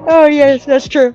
Oh yes, that's true.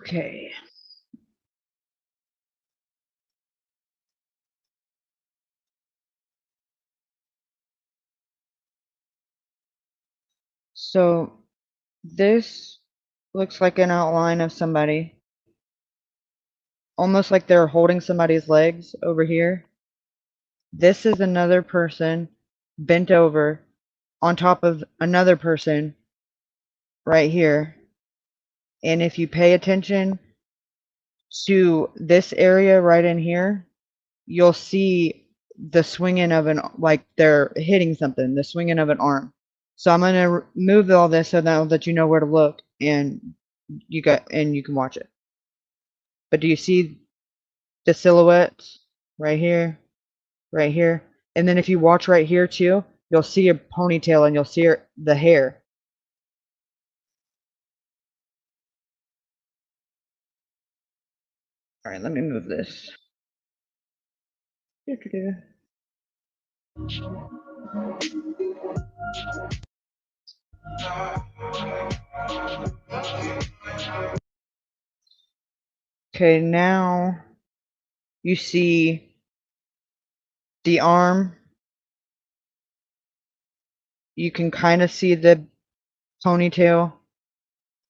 Okay. So this looks like an outline of somebody, almost like they're holding somebody's legs over here. This is another person bent over on top of another person right here. And if you pay attention to this area right in here, you'll see the swinging of like they're hitting something, the swinging of an arm. So I'm going to move all this so that you know where to look and you can watch it. But do you see the silhouettes right here, right here? And then if you watch right here too, you'll see a ponytail and you'll see the hair. All right, let me move this. Okay, now you see the arm. You can kind of see the ponytail.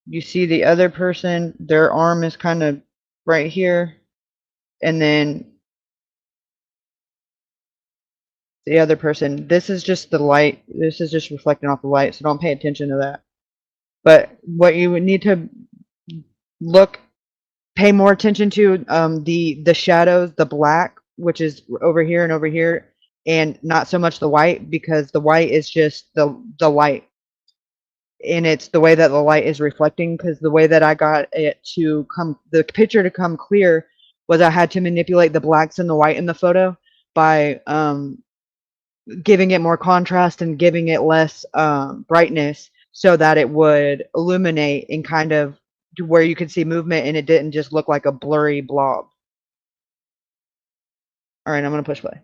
You see the other person, their arm is kind of right here. And then the other person, this is just the light. This is just reflecting off the light, so don't pay attention to that. But what you would need to look, pay more attention to the shadows, the black, which is over here and over here, and not so much the white, because the white is just the light, and it's the way that the light is reflecting. Because the way that I got it to come, the picture to come clear, was I had to manipulate the blacks and the white in the photo by giving it more contrast and giving it less brightness so that it would illuminate and kind of to where you could see movement and it didn't just look like a blurry blob. All right, I'm going to push play.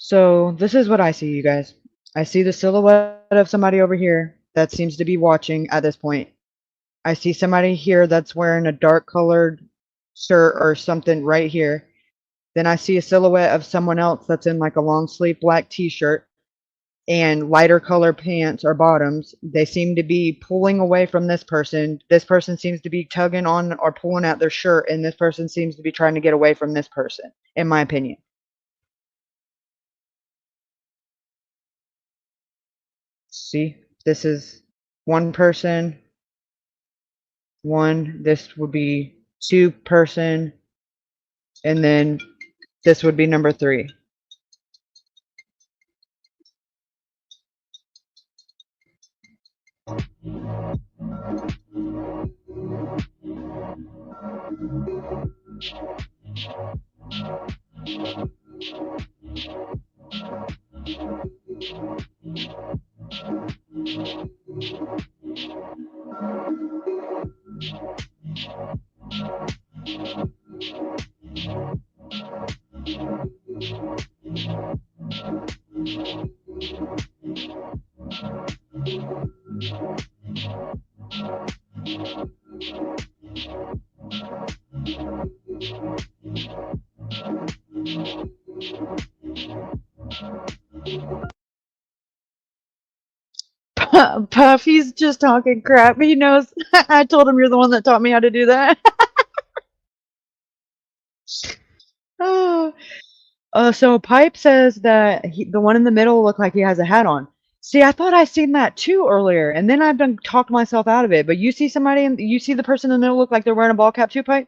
So this is what I see, you guys. I see the silhouette of somebody over here that seems to be watching at this point. I see somebody here that's wearing a dark colored shirt or something right here. Then I see a silhouette of someone else that's in like a long sleeve black t-shirt and lighter color pants or bottoms. They seem to be pulling away from this person. This person seems to be tugging on or pulling at their shirt, and this person seems to be trying to get away from this person, in my opinion. See, this is one person, one, this would be two person, and then this would be number three. Puffy's just talking crap. He knows. I told him you're the one that taught me how to do that. Oh. So Pipe says that the one in the middle looked like he has a hat on. See, I thought I seen that too earlier, and then I've done talked myself out of it. But you see somebody, and you see the person in the middle look like they're wearing a ball cap too, Pipe?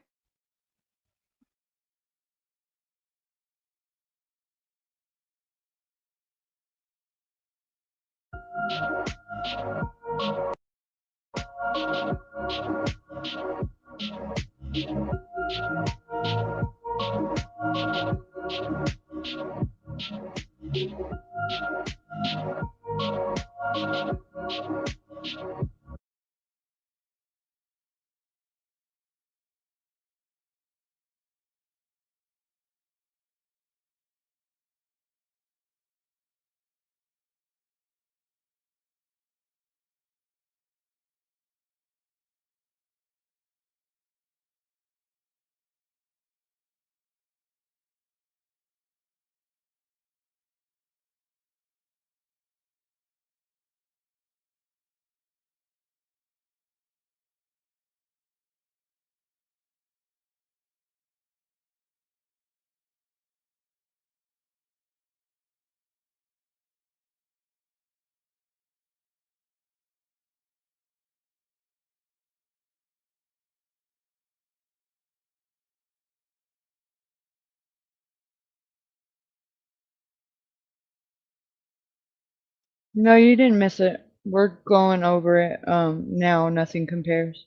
No, you didn't miss it. We're going over it now. Nothing compares.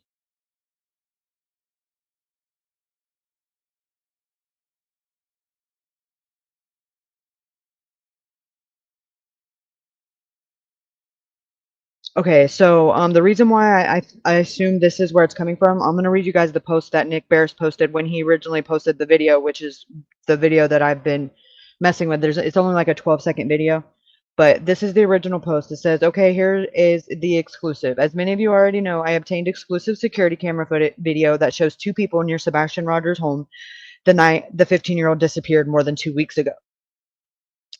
Okay, so the reason why I assume this is where it's coming from, I'm gonna read you guys the post that Nick Bears posted when he originally posted the video, which is the video that I've been messing with. It's only like a 12-second video, but this is the original post. It says, "Okay, here is the exclusive. As many of you already know, I obtained exclusive security camera footage video that shows two people near Sebastian Rogers' home the night the 15-year-old disappeared more than 2 weeks ago.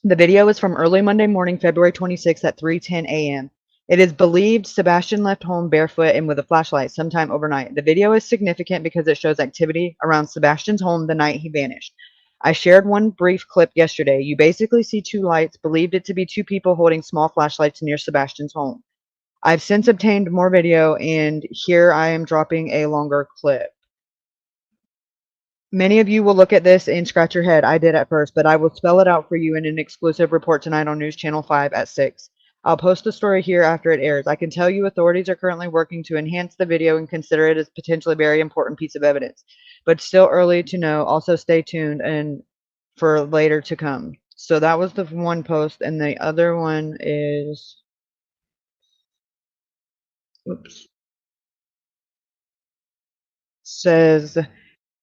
The video is from early Monday morning, February 26th at 3:10 a.m. It is believed Sebastian left home barefoot and with a flashlight sometime overnight. The video is significant because it shows activity around Sebastian's home the night he vanished. I shared one brief clip yesterday. You basically see two lights, believed it to be two people holding small flashlights near Sebastian's home. I've since obtained more video, and here I am dropping a longer clip. Many of you will look at this and scratch your head. I did at first, but I will spell it out for you in an exclusive report tonight on News Channel 5 at 6. I'll post the story here after it airs. I can tell you authorities are currently working to enhance the video and consider it as potentially a very important piece of evidence, but still early to know. Also stay tuned and for later to come. So that was the one post, and the other one is, oops, says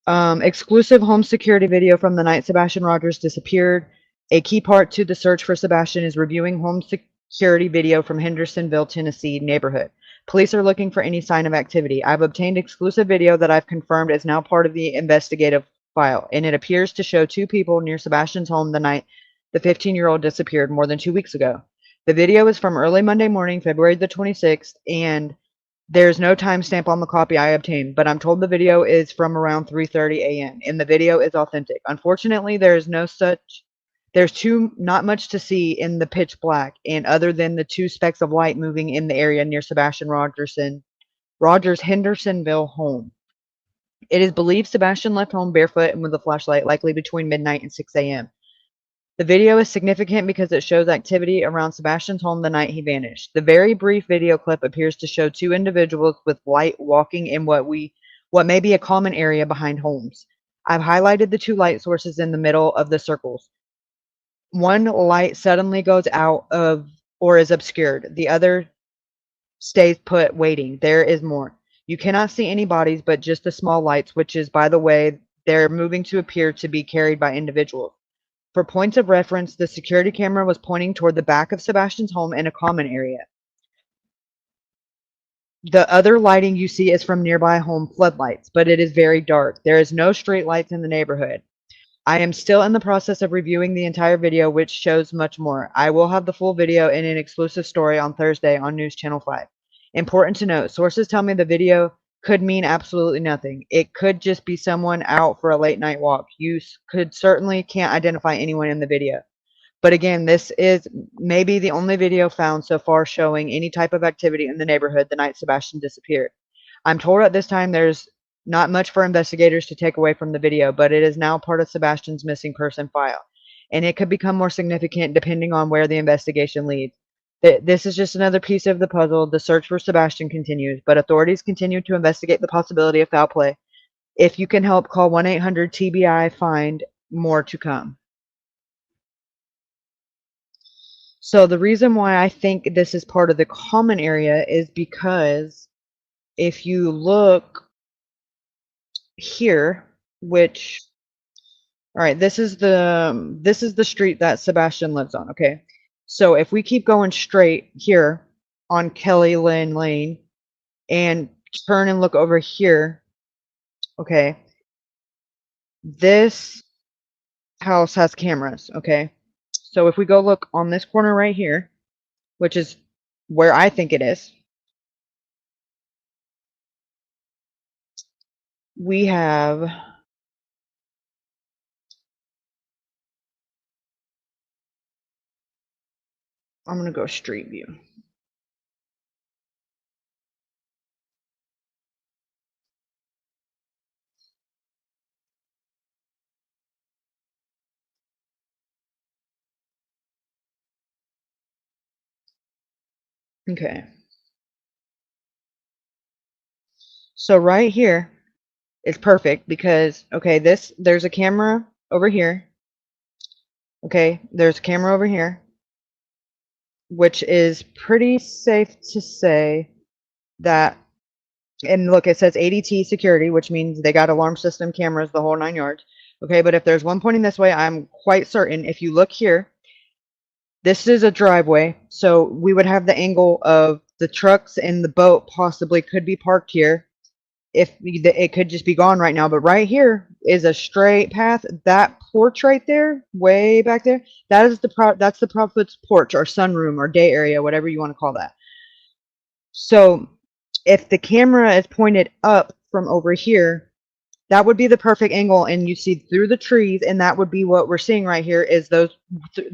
exclusive home security video from the night Sebastian Rogers disappeared. A key part to the search for Sebastian is reviewing home security video from Hendersonville, Tennessee neighborhood. Police are looking for any sign of activity. I've obtained exclusive video that I've confirmed is now part of the investigative file, and it appears to show two people near Sebastian's home the night the 15-year-old disappeared more than 2 weeks ago. The video is from early Monday morning, February the 26th, and there's no timestamp on the copy I obtained, but I'm told the video is from around 3:30 a.m. and the video is authentic. Unfortunately, there's too not much to see in the pitch black, and other than the two specks of light moving in the area near Sebastian Rogers Hendersonville home. It is believed Sebastian left home barefoot and with a flashlight, likely between midnight and 6 a.m. The video is significant because it shows activity around Sebastian's home the night he vanished. The very brief video clip appears to show two individuals with light walking in what may be a common area behind homes. I've highlighted the two light sources in the middle of the circles. One light suddenly goes out of or is obscured. The other stays put waiting. There is more. You cannot see any bodies but just the small lights, which is, by the way, they're moving to appear to be carried by individuals. For points of reference, the security camera was pointing toward the back of Sebastian's home in a common area. The other lighting you see is from nearby home floodlights, but it is very dark. There is no street lights in the neighborhood. I am still in the process of reviewing the entire video, which shows much more. I will have the full video in an exclusive story on Thursday on News Channel 5. Important to note, sources tell me the video could mean absolutely nothing. It could just be someone out for a late night walk. You could certainly can't identify anyone in the video. But again, this is maybe the only video found so far showing any type of activity in the neighborhood the night Sebastian disappeared. I'm told at this time there's not much for investigators to take away from the video, but it is now part of Sebastian's missing person file, and it could become more significant depending on where the investigation leads. This is just another piece of the puzzle. The search for Sebastian continues, but authorities continue to investigate the possibility of foul play. If you can help, call 1-800-TBI find. More to come. So the reason why I think this is part of the common area is because if you look here, which, all right, this is the street that Sebastian lives on, okay? So if we keep going straight here on Kelly Lynn Lane and turn and look over here, okay? This house has cameras, okay? So if we go look on this corner right here, which is where I think it is, we have, I'm going to go street view. Okay. So right here is perfect because, okay, there's a camera over here. Okay, there's a camera over here, which is pretty safe to say that, and look, it says ADT security, which means they got alarm system cameras, the whole 9 yards. Okay, but if there's one pointing this way, I'm quite certain if you look here, this is a driveway, so we would have the angle of the trucks and the boat possibly could be parked here. If it could just be gone right now, but right here is a straight path. That porch right there, way back there, that's the prophet's porch or sunroom or day area, whatever you want to call that. So if the camera is pointed up from over here, that would be the perfect angle, and you see through the trees, and that would be what we're seeing right here is the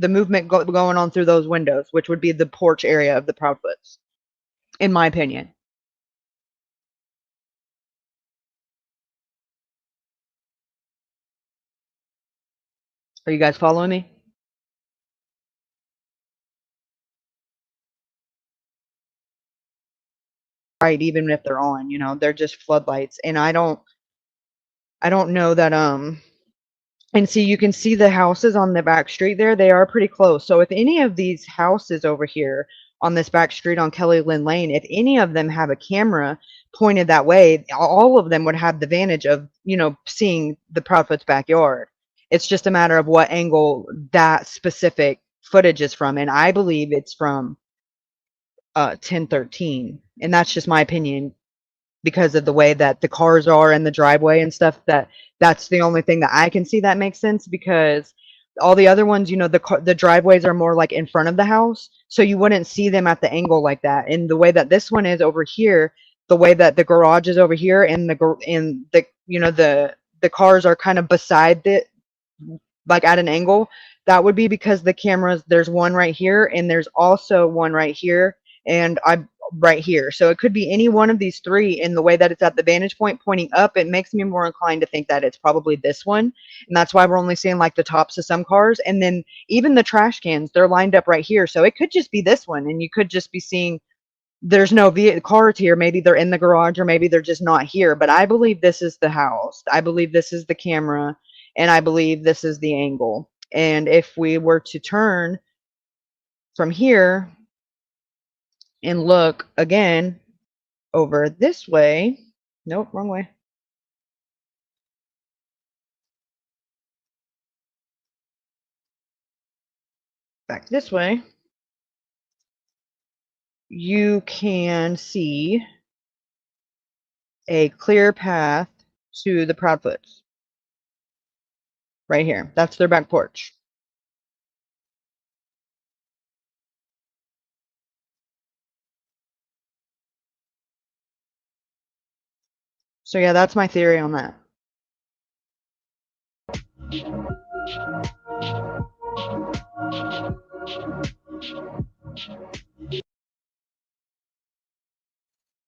movement going on through those windows, which would be the porch area of the Proudfoots, in my opinion. Are you guys following me? Right, even if they're on, they're just floodlights, and I don't know that and see, you can see the houses on the back street there. They are pretty close. So if any of these houses over here on this back street on Kelly Lynn Lane, if any of them have a camera pointed that way, all of them would have the advantage of, seeing the Proudfoot's backyard. It's just a matter of what angle that specific footage is from, and I believe it's from 1013, and that's just my opinion because of the way that the cars are in the driveway and stuff. That's the only thing that I can see that makes sense, because all the other ones, the driveways are more like in front of the house, so you wouldn't see them at the angle like that. And the way that this one is over here, the way that the garage is over here, and the cars are kind of beside it, like at an angle, that would be because the cameras, there's one right here and there's also one right here, and I'm right here. So it could be any one of these three. In the way that it's at the vantage point pointing up, it makes me more inclined to think that it's probably this one. And that's why we're only seeing like the tops of some cars. And then even the trash cans, they're lined up right here. So it could just be this one. And you could just be seeing there's no cars here. Maybe they're in the garage, or maybe they're just not here. But I believe this is the house. I believe this is the camera. And I believe this is the angle. And if we were to turn from here and look again over this way, nope, wrong way. Back this way, you can see a clear path to the Proudfoots. right here. That's their back porch. So yeah, that's my theory on that.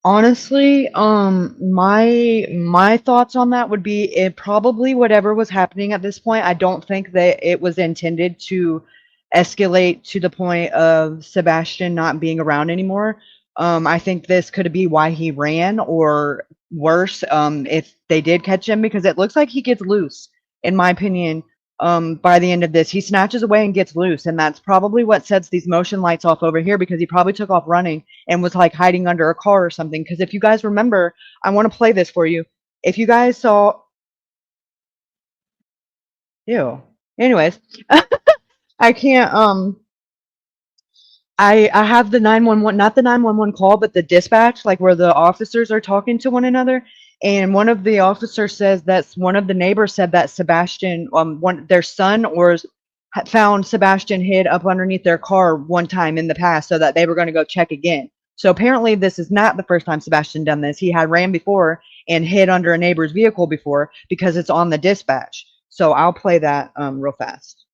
Honestly, my thoughts on that would be it probably whatever was happening at this point. I don't think that it was intended to escalate to the point of Sebastian not being around anymore. I think this could be why he ran, or worse, if they did catch him, because it looks like he gets loose, in my opinion. By the end of this, he snatches away and gets loose, and that's probably what sets these motion lights off over here, because he probably took off running and was like hiding under a car or something. Because if you guys remember, I want to play this for you. If you guys saw, ew. Anyways, I can't. I have the 911, not the 911 call, but the dispatch, like where the officers are talking to one another. And one of the officers says that one of the neighbors said that Sebastian, one their son or found Sebastian hid up underneath their car one time in the past, so that they were going to go check again. So apparently, this is not the first time Sebastian done this. He had ran before and hid under a neighbor's vehicle before, because it's on the dispatch. So I'll play that real fast.